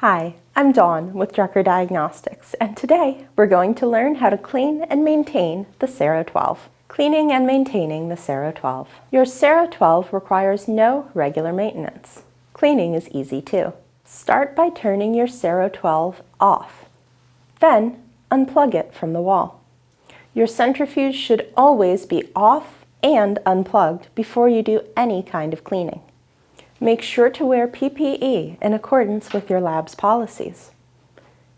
Hi, I'm Dawn with Drucker Diagnostics, and today we're going to learn how to clean and maintain the SERO 12. Cleaning and maintaining the SERO 12. Your SERO 12 requires no regular maintenance. Cleaning is easy too. Start by turning your SERO 12 off. Then unplug it from the wall. Your centrifuge should always be off and unplugged before you do any kind of cleaning. Make sure to wear PPE in accordance with your lab's policies.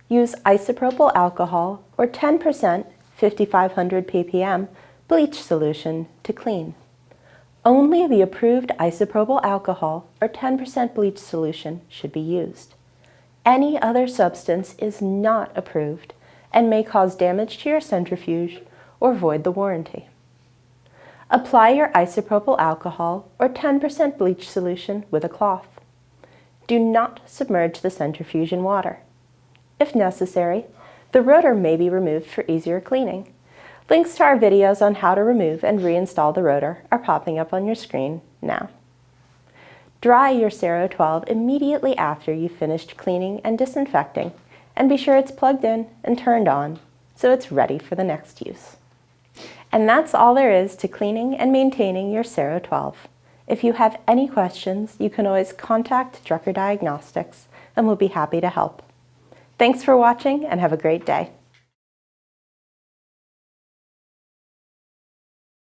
Use isopropyl alcohol or 10% 5500 ppm bleach solution to clean. Only the approved isopropyl alcohol or 10% bleach solution should be used. Any other substance is not approved and may cause damage to your centrifuge or void the warranty. Apply your isopropyl alcohol or 10% bleach solution with a cloth. Do not submerge the centrifuge in water. If necessary, the rotor may be removed for easier cleaning. Links to our videos on how to remove and reinstall the rotor are popping up on your screen now. Dry your SERO 12 immediately after you've finished cleaning and disinfecting, and be sure it's plugged in and turned on so it's ready for the next use. And that's all there is to cleaning and maintaining your SERO 12. If you have any questions, you can always contact Drucker Diagnostics and we'll be happy to help. Thanks for watching and have a great day.